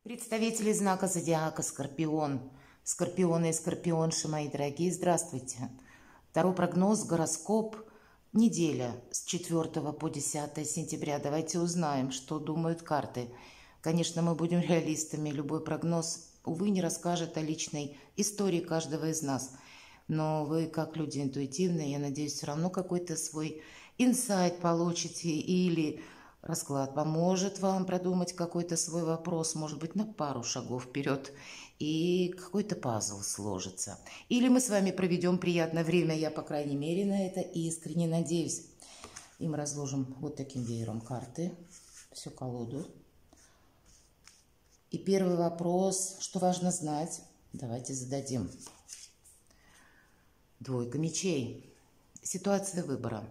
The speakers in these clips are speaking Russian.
Представители знака зодиака Скорпион. Скорпионы и скорпионши, мои дорогие, здравствуйте. Второй прогноз, гороскоп, неделя с 4 по 10 сентября. Давайте узнаем, что думают карты. Конечно, мы будем реалистами. Любой прогноз, увы, не расскажет о личной истории каждого из нас. Но вы, как люди интуитивные, я надеюсь, все равно какой-то свой инсайт получите или расклад поможет вам продумать какой-то свой вопрос, может быть, на пару шагов вперед, и какой-то пазл сложится. Или мы с вами проведем приятное время, я, по крайней мере, на это искренне надеюсь. И мы разложим вот таким веером карты, всю колоду. И первый вопрос, что важно знать, давайте зададим. Двойка мечей. Ситуация выбора.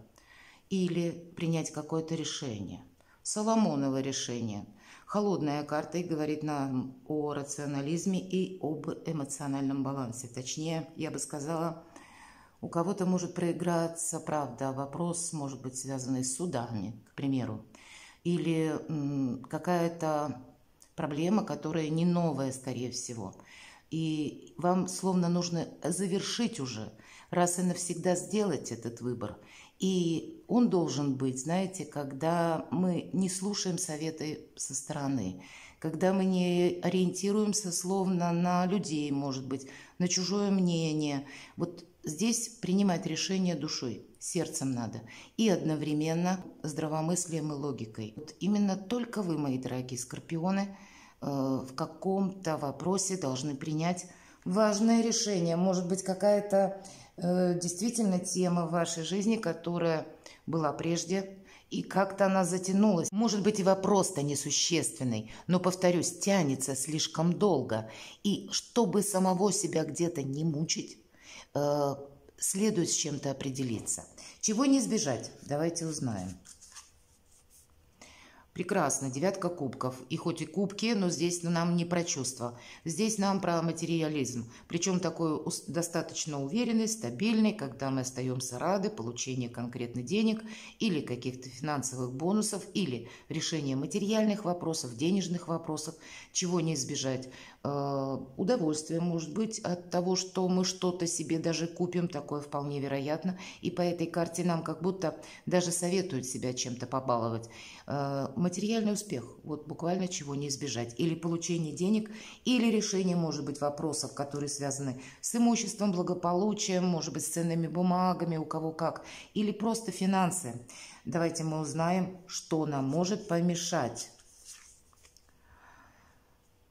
Или принять какое-то решение. Соломоново решение. Холодная карта и говорит нам о рационализме и об эмоциональном балансе. Точнее, я бы сказала, у кого-то может проиграться правда. Вопрос может быть связанный с судами, к примеру. Или какая-то проблема, которая не новая, скорее всего. И вам словно нужно завершить уже, раз и навсегда сделать этот выбор. И он должен быть, знаете, когда мы не слушаем советы со стороны, когда мы не ориентируемся словно на людей, может быть, на чужое мнение. Вот здесь принимать решение душой, сердцем надо. И одновременно здравомыслием и логикой. Вот именно только вы, мои дорогие скорпионы, в каком-то вопросе должны принять важное решение. Может быть, какая-то действительно тема в вашей жизни, которая была прежде, и как-то она затянулась. Может быть, и вопрос-то несущественный, но, повторюсь, тянется слишком долго. И чтобы самого себя где-то не мучить, следует с чем-то определиться. Чего не избежать? Давайте узнаем. Прекрасно, девятка кубков. И хоть и кубки, но здесь нам не про чувства. Здесь нам про материализм. Причем такой достаточно уверенный, стабильный, когда мы остаемся рады получению конкретных денег или каких-то финансовых бонусов, или решение материальных вопросов, денежных вопросов. Чего не избежать? Удовольствие, может быть, от того, что мы что-то себе даже купим, такое вполне вероятно. И по этой карте нам как будто даже советуют себя чем-то побаловать. Материальный успех, вот буквально чего не избежать. Или получение денег, или решение, может быть, вопросов, которые связаны с имуществом, благополучием, может быть, с ценными бумагами, у кого как. Или просто финансы. Давайте мы узнаем, что нам может помешать.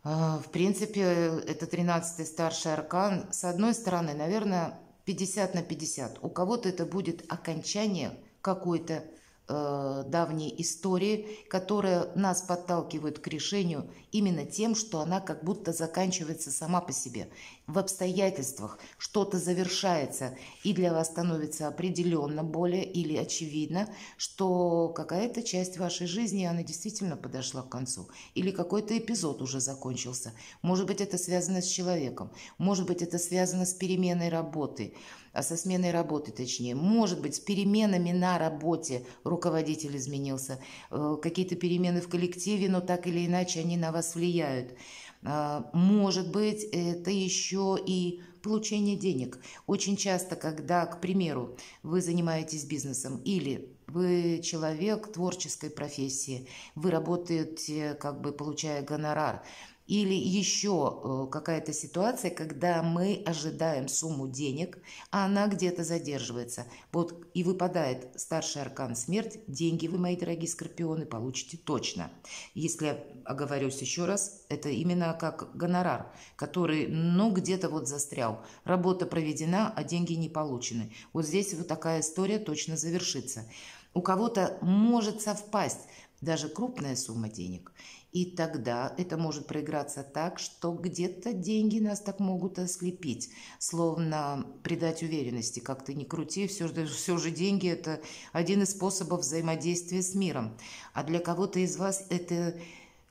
В принципе, это 13-й старший аркан. С одной стороны, наверное, 50 на 50. У кого-то это будет окончание какой-то давней истории, которая нас подталкивает к решению именно тем, что она как будто заканчивается сама по себе. В обстоятельствах что-то завершается, и для вас становится определенно более или очевидно, что какая-то часть вашей жизни, она действительно подошла к концу. Или какой-то эпизод уже закончился. Может быть, это связано с человеком. Может быть, это связано с переменой работы. Со сменой работы, точнее. Может быть, с переменами на работе. Руководитель изменился. Какие-то перемены в коллективе, но так или иначе они на вас влияют. Может быть, это еще и получение денег. Очень часто, когда, к примеру, вы занимаетесь бизнесом или вы человек творческой профессии, вы работаете, как бы получая гонорар, или еще какая-то ситуация, когда мы ожидаем сумму денег, а она где-то задерживается. Вот и выпадает старший аркан смерть. Деньги вы, мои дорогие скорпионы, получите точно. Если оговорюсь еще раз, это именно как гонорар, который, где-то вот застрял. Работа проведена, а деньги не получены. Вот здесь вот такая история точно завершится. У кого-то может совпасть даже крупная сумма денег. И тогда это может проиграться так, что где-то деньги нас так могут ослепить, словно придать уверенности. Как ты ни крути, все же деньги – это один из способов взаимодействия с миром. А для кого-то из вас это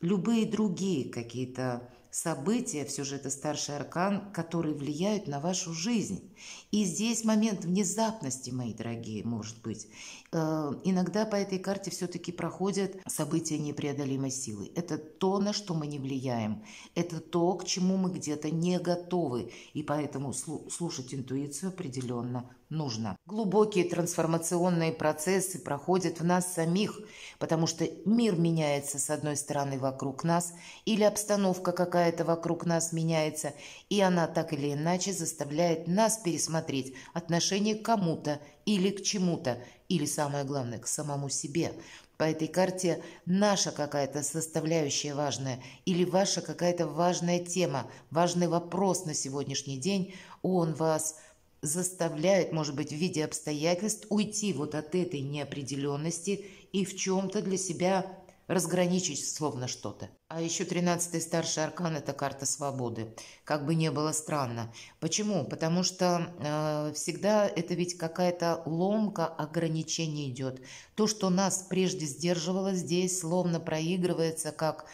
любые другие какие-то события, все же это старший аркан, которые влияют на вашу жизнь. И здесь момент внезапности, мои дорогие, может быть. Иногда по этой карте все-таки проходят события непреодолимой силы. Это то, на что мы не влияем. Это то, к чему мы где-то не готовы. И поэтому слушать интуицию определенно нужно. Глубокие трансформационные процессы проходят в нас самих, потому что мир меняется с одной стороны вокруг нас, или обстановка какая-то вокруг нас меняется, и она так или иначе заставляет нас пересмотреть отношение к кому-то или к чему-то, или самое главное, к самому себе. По этой карте наша какая-то составляющая важная или ваша какая-то важная тема, важный вопрос на сегодняшний день, он вас заставляет, может быть, в виде обстоятельств уйти вот от этой неопределенности и в чем-то для себя разграничить словно что-то. А еще 13-й старший аркан – это карта свободы. Как бы не было странно. Почему? Потому что всегда это ведь какая-то ломка ограничений идет. То, что нас прежде сдерживало, здесь словно проигрывается как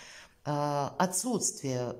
отсутствие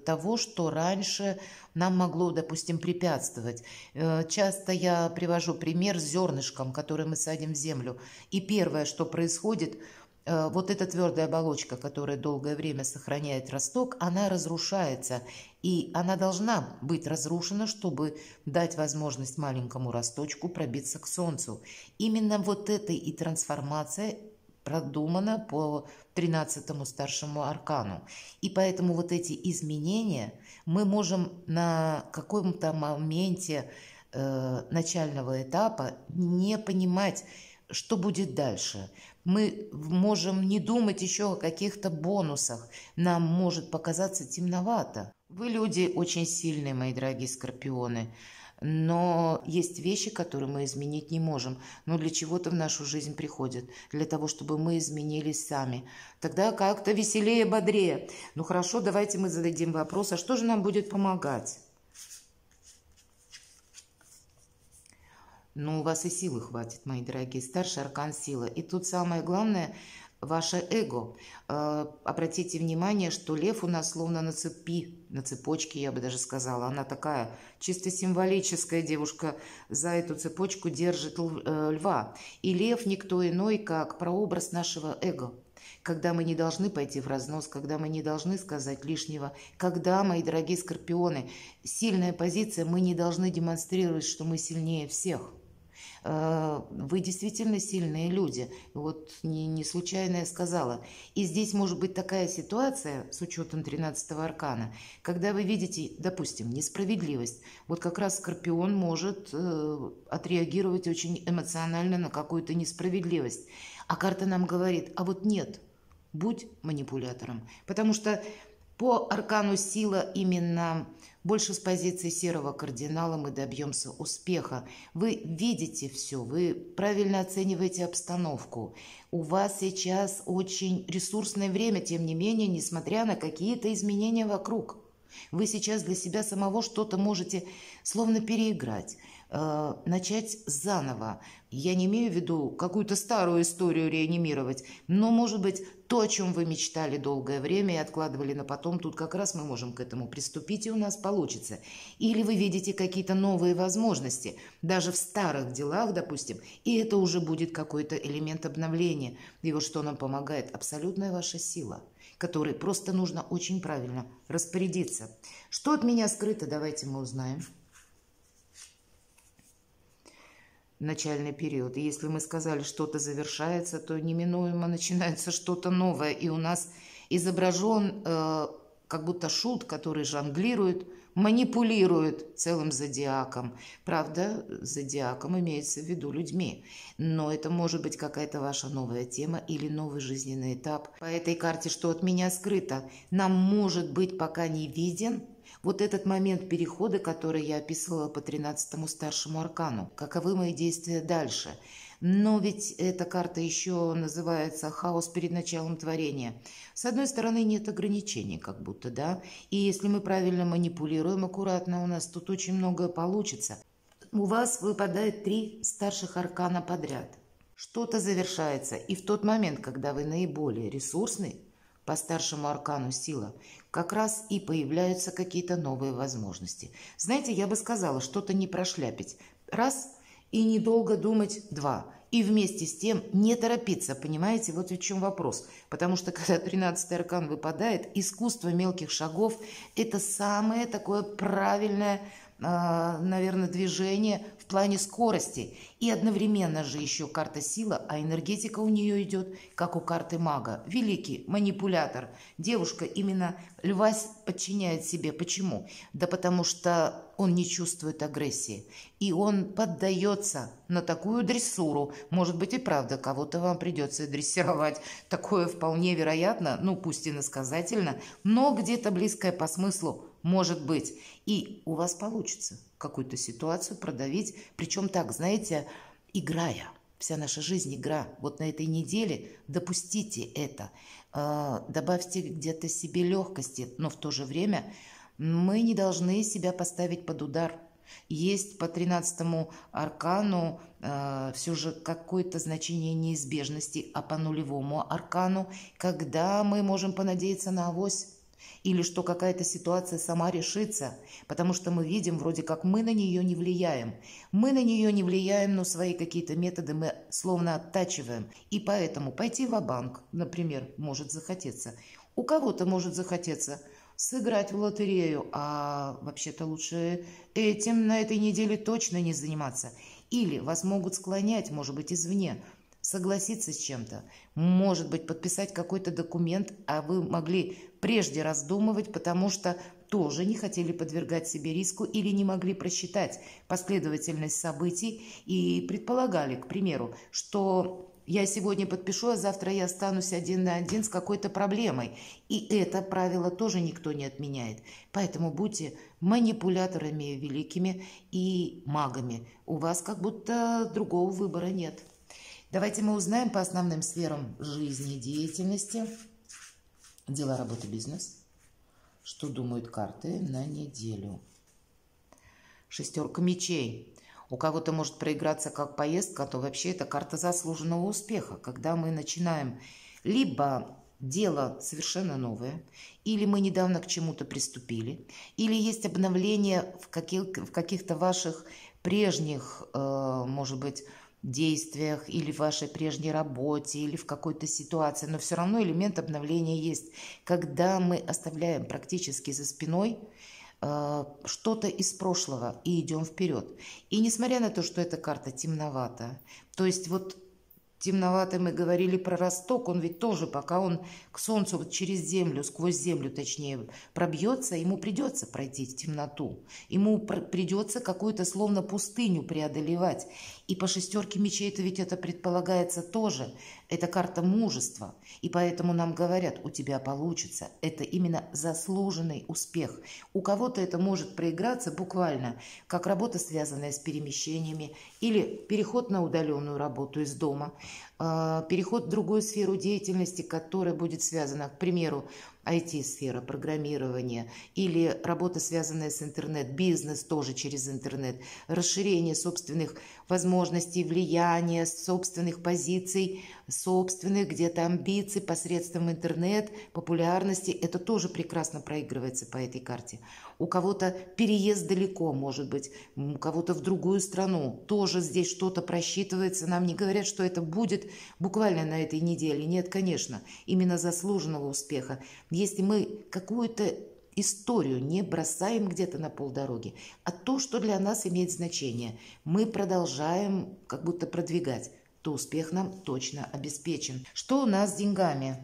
того, что раньше нам могло, допустим, препятствовать. Часто я привожу пример с зернышком, который мы садим в землю. И первое, что происходит, вот эта твердая оболочка, которая долгое время сохраняет росток, она разрушается. И она должна быть разрушена, чтобы дать возможность маленькому росточку пробиться к солнцу. Именно вот эта и трансформация продумана по 13-му старшему аркану. И поэтому вот эти изменения мы можем на каком-то моменте начального этапа не понимать, что будет дальше. Мы можем не думать еще о каких-то бонусах. Нам может показаться темновато. Вы люди очень сильные, мои дорогие скорпионы. Но есть вещи, которые мы изменить не можем, но для чего-то в нашу жизнь приходят, для того, чтобы мы изменились сами. Тогда как-то веселее, бодрее. Ну хорошо, давайте мы зададим вопрос, а что же нам будет помогать? Ну, у вас и силы хватит, мои дорогие. Старший аркан сила. И тут самое главное – ваше эго. Обратите внимание, что лев у нас словно на цепи, на цепочке, я бы даже сказала. Она такая чисто символическая девушка. За эту цепочку держит льва. И лев никто иной, как прообраз нашего эго. Когда мы не должны пойти в разнос, когда мы не должны сказать лишнего, когда, мои дорогие скорпионы, сильная позиция, мы не должны демонстрировать, что мы сильнее всех. Вы действительно сильные люди. Вот не случайно я сказала. И здесь может быть такая ситуация, с учетом 13-го аркана, когда вы видите, допустим, несправедливость. Вот как раз Скорпион может отреагировать очень эмоционально на какую-то несправедливость. А карта нам говорит, а вот нет, будь манипулятором. Потому что по аркану сила именно больше с позиции серого кардинала мы добьемся успеха. Вы видите все, вы правильно оцениваете обстановку. У вас сейчас очень ресурсное время, тем не менее, несмотря на какие-то изменения вокруг. Вы сейчас для себя самого что-то можете словно переиграть, начать заново. Я не имею в виду какую-то старую историю реанимировать, но, может быть, то, о чем вы мечтали долгое время и откладывали на потом, тут как раз мы можем к этому приступить, и у нас получится. Или вы видите какие-то новые возможности, даже в старых делах, допустим, и это уже будет какой-то элемент обновления. И вот что нам помогает? Абсолютная ваша сила, которой просто нужно очень правильно распорядиться. Что от меня скрыто, давайте мы узнаем. Начальный период. И если мы сказали, что-то завершается, то неминуемо начинается что-то новое. И у нас изображен как будто шут, который жонглирует, манипулирует целым зодиаком. Правда, зодиаком имеется в виду людьми. Но это может быть какая-то ваша новая тема или новый жизненный этап. По этой карте, что от меня скрыто, нам может быть пока не виден вот этот момент перехода, который я описывала по 13-му старшему аркану. Каковы мои действия дальше? Но ведь эта карта еще называется «Хаос перед началом творения». С одной стороны, нет ограничений как будто, да? И если мы правильно манипулируем аккуратно, у нас тут очень многое получится. У вас выпадает 3 старших аркана подряд. Что-то завершается. И в тот момент, когда вы наиболее ресурсный, по старшему аркану сила, как раз и появляются какие-то новые возможности. Знаете, я бы сказала, что-то не прошляпить. Раз, и недолго думать. Два. И вместе с тем не торопиться, понимаете? Вот в чем вопрос. Потому что когда 13-й аркан выпадает, искусство мелких шагов – это самое такое правильное, наверное, движение в плане скорости. И одновременно же еще карта сила, а энергетика у нее идет, как у карты мага. Великий манипулятор. Девушка именно льва подчиняет себе. Почему? Да потому что он не чувствует агрессии. И он поддается на такую дрессуру. Может быть и правда, кого-то вам придется дрессировать. Такое вполне вероятно, ну пусть и иносказательно, но где-то близкое по смыслу может быть. И у вас получится какую-то ситуацию продавить. Причем так, знаете, играя. Вся наша жизнь игра. Вот на этой неделе допустите это. Добавьте где-то себе легкости, но в то же время мы не должны себя поставить под удар. Есть по 13-му аркану все же какое-то значение неизбежности, а по нулевому аркану, когда мы можем понадеяться на авось, или что какая-то ситуация сама решится, потому что мы видим, вроде как мы на нее не влияем. Мы на нее не влияем, но свои какие-то методы мы словно оттачиваем. И поэтому пойти ва-банк, например, может захотеться. У кого-то может захотеться сыграть в лотерею, а вообще-то лучше этим на этой неделе точно не заниматься. Или вас могут склонять, может быть, извне, согласиться с чем-то, может быть, подписать какой-то документ, а вы могли прежде раздумывать, потому что тоже не хотели подвергать себе риску или не могли просчитать последовательность событий и предполагали, к примеру, что я сегодня подпишу, а завтра я останусь один на один с какой-то проблемой. И это правило тоже никто не отменяет. Поэтому будьте манипуляторами великими и магами. У вас как будто другого выбора нет. Давайте мы узнаем по основным сферам жизни и деятельности. Дела, работа, бизнес. Что думают карты на неделю? Шестерка мечей. У кого-то может проиграться как поездка, то вообще это карта заслуженного успеха. Когда мы начинаем либо дело совершенно новое, или мы недавно к чему-то приступили, или есть обновление в каких-то ваших прежних, может быть, действиях или в вашей прежней работе, или в какой-то ситуации, но все равно элемент обновления есть. Когда мы оставляем практически за спиной что-то из прошлого и идем вперед. И несмотря на то, что эта карта темновата, то есть вот темноватый мы говорили про Росток, он ведь тоже, пока он к Солнцу вот через землю, сквозь землю точнее, пробьется, ему придется пройти темноту. Ему придется какую-то словно пустыню преодолевать. И по шестерке мечей это предполагается тоже. Это карта мужества. И поэтому нам говорят, у тебя получится. Это именно заслуженный успех. У кого-то это может проиграться буквально, как работа, связанная с перемещениями, или переход на удаленную работу из дома, переход в другую сферу деятельности, которая будет связана, к примеру, IT-сфера, программирование, или работа, связанная с интернет, бизнес тоже через интернет, расширение собственных возможностей, влияния, собственных позиций, собственных где-то амбиций посредством интернет, популярности. Это тоже прекрасно проигрывается по этой карте. У кого-то переезд далеко, может быть, у кого-то в другую страну. Тоже здесь что-то просчитывается. Нам не говорят, что это будет буквально на этой неделе. Нет, конечно, именно заслуженного успеха. Если мы какую-то историю не бросаем где-то на полдороги, а то, что для нас имеет значение, мы продолжаем как будто продвигать, то успех нам точно обеспечен. Что у нас с деньгами?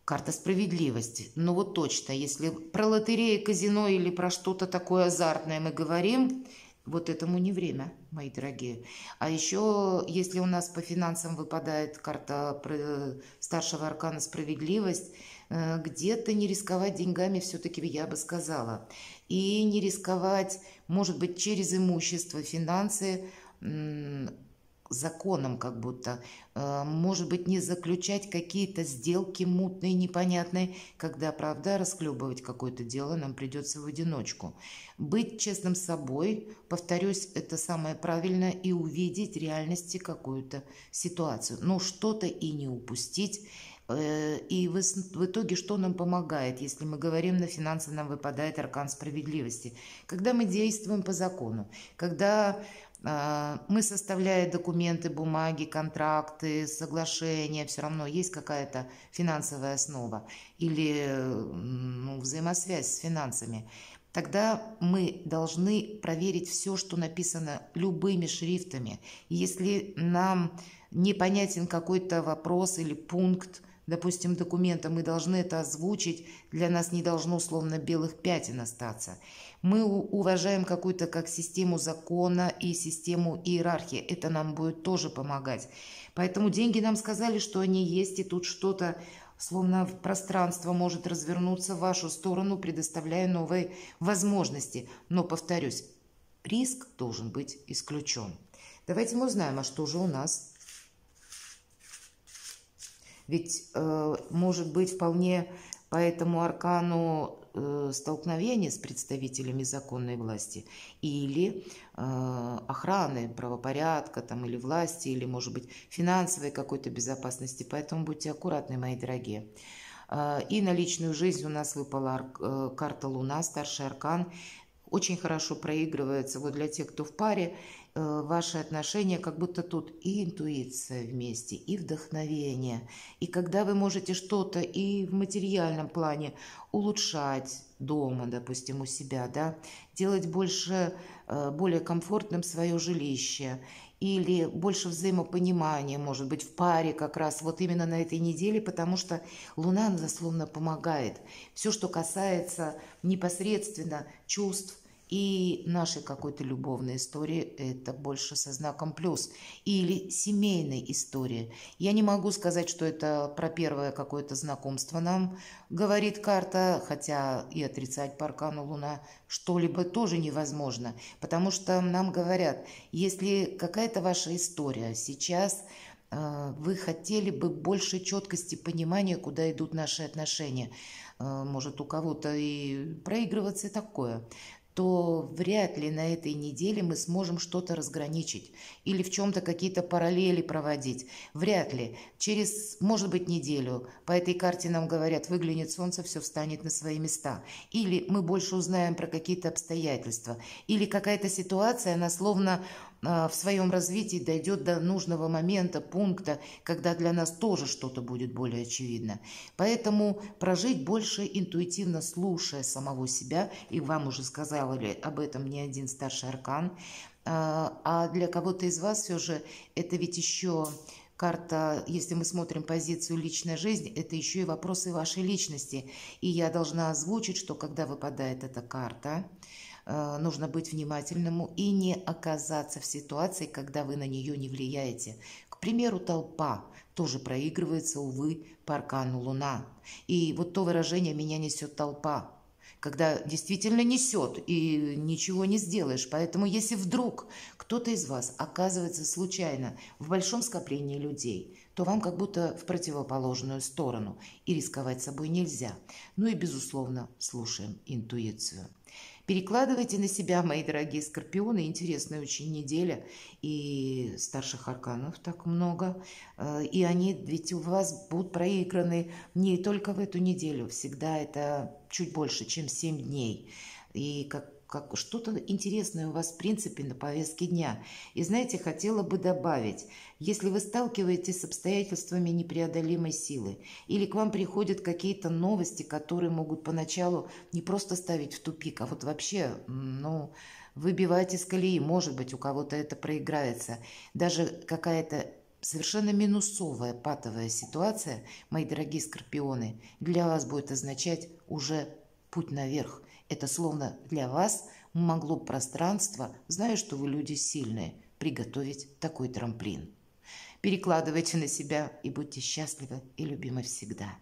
Карта справедливости. Ну вот точно, если про лотереи, казино или про что-то такое азартное мы говорим, вот этому не время, мои дорогие. А еще, если у нас по финансам выпадает карта старшего аркана справедливость, где-то не рисковать деньгами все-таки я бы сказала. И не рисковать, может быть, через имущество, финансы, законом как будто. Может быть, не заключать какие-то сделки мутные, непонятные, когда, правда, расхлебывать какое-то дело нам придется в одиночку. Быть честным с собой, повторюсь, это самое правильное, и увидеть в реальности какую-то ситуацию. Но что-то и не упустить. И в итоге что нам помогает, если мы говорим, на финансы нам выпадает аркан справедливости? Когда мы действуем по закону, когда мы, составляя документы, бумаги, контракты, соглашения, все равно есть какая-то финансовая основа или взаимосвязь с финансами. Тогда мы должны проверить все, что написано любыми шрифтами. Если нам непонятен какой-то вопрос или пункт, допустим, документа, мы должны это озвучить, для нас не должно условно белых пятен остаться. Мы уважаем какую-то как систему закона и систему иерархии. Это нам будет тоже помогать. Поэтому деньги нам сказали, что они есть, и тут что-то, словно пространство может развернуться в вашу сторону, предоставляя новые возможности. Но, повторюсь, риск должен быть исключен. Давайте мы узнаем, а что же у нас? Ведь может быть вполне по этому аркану столкновение с представителями законной власти или охраны правопорядка там, или власти, или, может быть, финансовой какой-то безопасности. Поэтому будьте аккуратны, мои дорогие. И на личную жизнь у нас выпала карта Луна, старший аркан. Очень хорошо проигрывается вот для тех, кто в паре. Ваши отношения, как будто тут и интуиция вместе, и вдохновение. И когда вы можете что-то и в материальном плане улучшать дома, допустим, у себя, да, делать больше, более комфортным свое жилище, или больше взаимопонимания, может быть, в паре как раз вот именно на этой неделе, потому что Луна, она дословно помогает. Все, что касается непосредственно чувств, и нашей какой-то любовной истории, это больше со знаком плюс. Или семейной истории. Я не могу сказать, что это про первое какое-то знакомство нам говорит карта, хотя и отрицать по аркану Луна что-либо тоже невозможно. Потому что нам говорят, если какая-то ваша история сейчас, вы хотели бы больше четкости понимания, куда идут наши отношения. Может, у кого-то и проигрываться такое, то вряд ли на этой неделе мы сможем что-то разграничить или в чем-то какие-то параллели проводить. Вряд ли. Через, может быть, неделю по этой карте нам говорят, выглянет солнце, все встанет на свои места. Или мы больше узнаем про какие-то обстоятельства. Или какая-то ситуация, она словно в своем развитии дойдет до нужного момента, пункта, когда для нас тоже что-то будет более очевидно. Поэтому прожить больше интуитивно, слушая самого себя, и вам уже сказали об этом не один старший аркан, а для кого-то из вас все же это ведь еще карта, если мы смотрим позицию личная жизнь, это еще и вопросы вашей личности. И я должна озвучить, что когда выпадает эта карта, нужно быть внимательному и не оказаться в ситуации, когда вы на нее не влияете. К примеру, толпа тоже проигрывается, увы, по аркану Луна. И вот то выражение «меня несет толпа», когда действительно несет и ничего не сделаешь. Поэтому если вдруг кто-то из вас оказывается случайно в большом скоплении людей, то вам как будто в противоположную сторону, и рисковать собой нельзя. Ну и, безусловно, слушаем интуицию. Перекладывайте на себя, мои дорогие скорпионы, интересная очень неделя, и старших арканов так много, и они ведь у вас будут проиграны не только в эту неделю, всегда это чуть больше, чем 7 дней, и как что-то интересное у вас, в принципе, на повестке дня. И знаете, хотела бы добавить, если вы сталкиваетесь с обстоятельствами непреодолимой силы, или к вам приходят какие-то новости, которые могут поначалу не просто ставить в тупик, а вот вообще, выбивать из колеи, может быть, у кого-то это проиграется. Даже какая-то совершенно минусовая, патовая ситуация, мои дорогие скорпионы, для вас будет означать уже путь наверх. Это словно для вас могло пространство, зная, что вы люди сильные, приготовить такой трамплин. Перекладывайте на себя и будьте счастливы и любимы всегда.